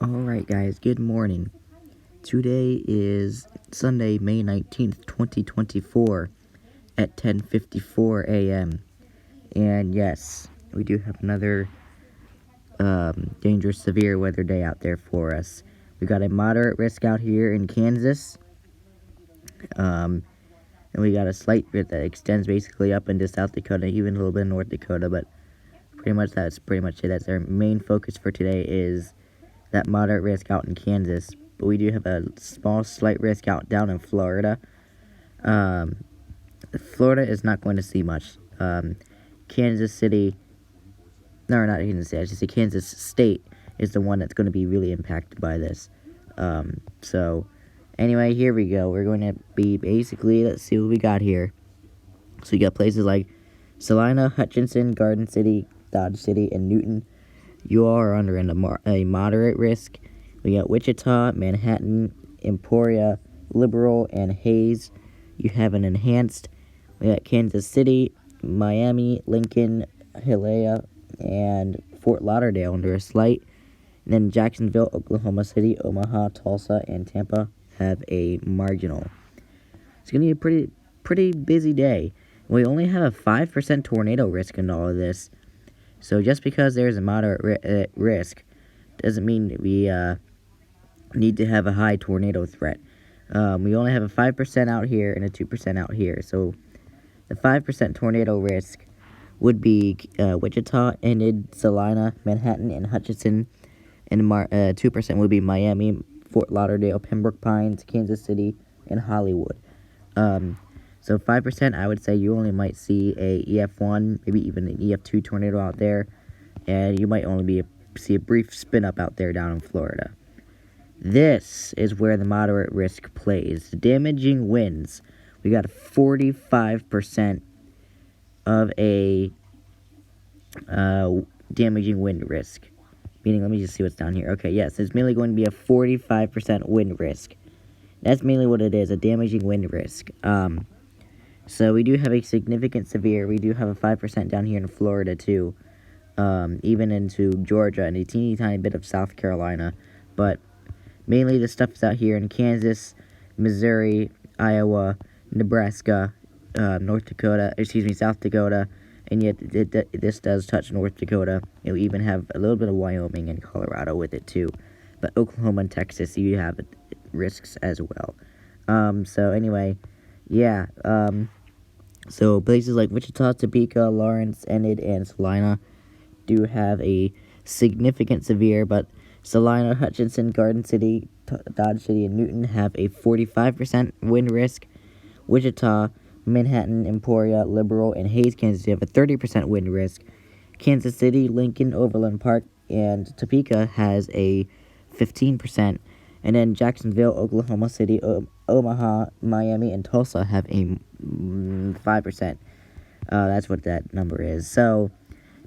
Alright guys, good morning. Today is Sunday, May 19th, 2024 at 10:54 a.m. And yes, we do have another dangerous severe weather day out there for us. We got a moderate risk out here in Kansas. And we got a slight bit that extends basically up into South Dakota, even a little bit in North Dakota, but that's pretty much it. That's our main focus for today is that moderate risk out in Kansas, but we do have a small, slight risk out down in Florida. Florida is not going to see much. Kansas City, no, not Kansas City, I should say Kansas State is the one that's going to be really impacted by this. So, anyway, here we go. We're going to be basically, let's see what we got here. So, you got places like Salina, Hutchinson, Garden City, Dodge City, and Newton. You all are under a moderate risk. We got Wichita, Manhattan, Emporia, Liberal, and Hayes. You have an enhanced. We got Kansas City, Miami, Lincoln, Hialeah, and Fort Lauderdale under a slight. And then Jacksonville, Oklahoma City, Omaha, Tulsa, and Tampa have a marginal. It's going to be a pretty busy day. We only have a 5% tornado risk in all of this. So just because there's a moderate risk doesn't mean we need to have a high tornado threat. We only have a 5% out here and a 2% out here. So the 5% tornado risk would be Wichita, Enid, Salina, Manhattan, and Hutchinson. And 2% would be Miami, Fort Lauderdale, Pembroke Pines, Kansas City, and Hollywood. So 5%, I would say you only might see a EF1, maybe even an EF2 tornado out there, and you might only see a brief spin up out there down in Florida. This is where the moderate risk plays. Damaging winds. We got 45% of a damaging wind risk. Meaning, let me just see what's down here. Okay, yes, it's mainly going to be a 45% wind risk. That's mainly what it is, a damaging wind risk. So we do have a significant severe. We do have a 5% down here in Florida, too. Even into Georgia and a teeny tiny bit of South Carolina. But mainly the stuff is out here in Kansas, Missouri, Iowa, Nebraska, South Dakota. And yet this does touch North Dakota. And we even have a little bit of Wyoming and Colorado with it, too. But Oklahoma and Texas, you have risks as well. So anyway, yeah. So places like Wichita, Topeka, Lawrence, Enid, and Salina do have a significant severe, but Salina, Hutchinson, Garden City, Dodge City, and Newton have a 45% wind risk. Wichita, Manhattan, Emporia, Liberal, and Hayes, Kansas have a 30% wind risk. Kansas City, Lincoln, Overland Park, and Topeka has a 15%. And then Jacksonville, Oklahoma City, Omaha, Miami, and Tulsa have a 5%. That's what that number is. So,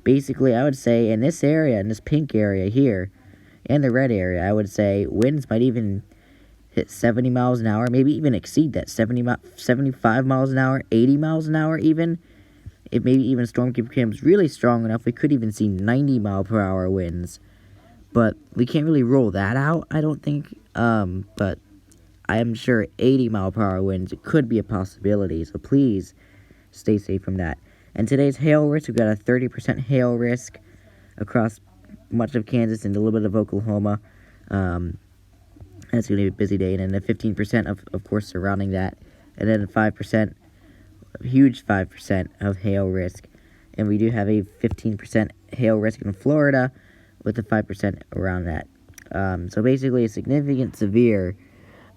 basically, I would say in this area, in this pink area here, and the red area, I would say winds might even hit 70 miles an hour, maybe even exceed that, 75 miles an hour, 80 miles an hour even. If maybe even storm becomes really strong enough, we could even see 90 mile per hour winds. But we can't really rule that out, I don't think. But I am sure 80 mile per hour winds could be a possibility. So please stay safe from that. And today's hail risk, we've got a 30% hail risk across much of Kansas and a little bit of Oklahoma. That's going to be a busy day. And then the 15% of course, surrounding that. And then 5%, huge 5% of hail risk. And we do have a 15% hail risk in Florida with the 5% around that. So basically, a significant severe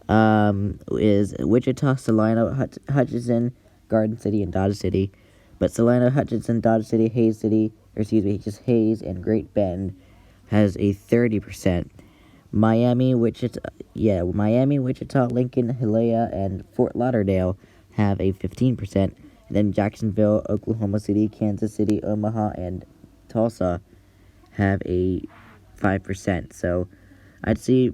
is Wichita, Salina, Hutchinson, Garden City, and Dodge City. But Salina, Hutchinson, Dodge City, Hayes, and Great Bend has a 30%. Miami, Wichita, Lincoln, Hialeah, and Fort Lauderdale have a 15%. And then Jacksonville, Oklahoma City, Kansas City, Omaha, and Tulsa have a 5%. So I'd see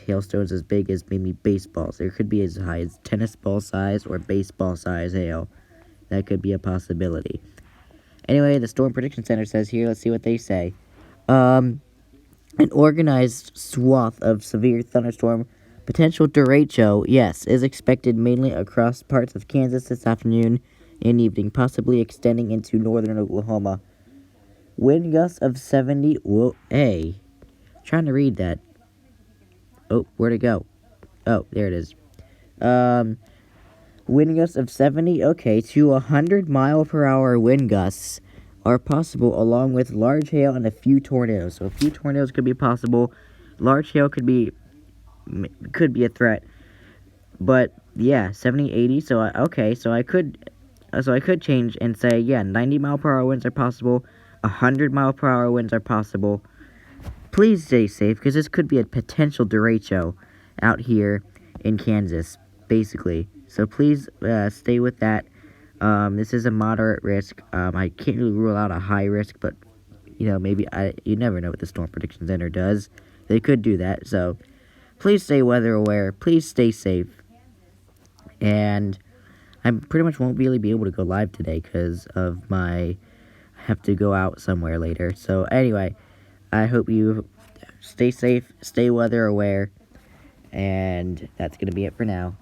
hailstones as big as maybe baseballs. There could be as high as tennis ball size or baseball size hail. That could be a possibility. Anyway, the Storm Prediction Center says here, let's see what they say. An organized swath of severe thunderstorm potential derecho, yes, is expected mainly across parts of Kansas this afternoon and evening, possibly extending into northern Oklahoma. Wind gusts of 70. Whoa, hey. Trying to read that. Oh, where'd it go? Oh, there it is. Wind gusts of 70, okay, to 100-mile-per-hour wind gusts are possible, along with large hail and a few tornadoes. So a few tornadoes could be possible. Large hail could be a threat. But yeah, 70, 80. So I could change and say, yeah, 90-mile-per-hour winds are possible. 100-mile-per-hour winds are possible. Please stay safe, because this could be a potential derecho out here in Kansas, basically. So please stay with that. This is a moderate risk. I can't really rule out a high risk, but maybe you never know what the Storm Prediction Center does. They could do that. So please stay weather aware. Please stay safe. And I pretty much won't really be able to go live today because of I have to go out somewhere later. So anyway, I hope you stay safe, stay weather aware, and that's going to be it for now.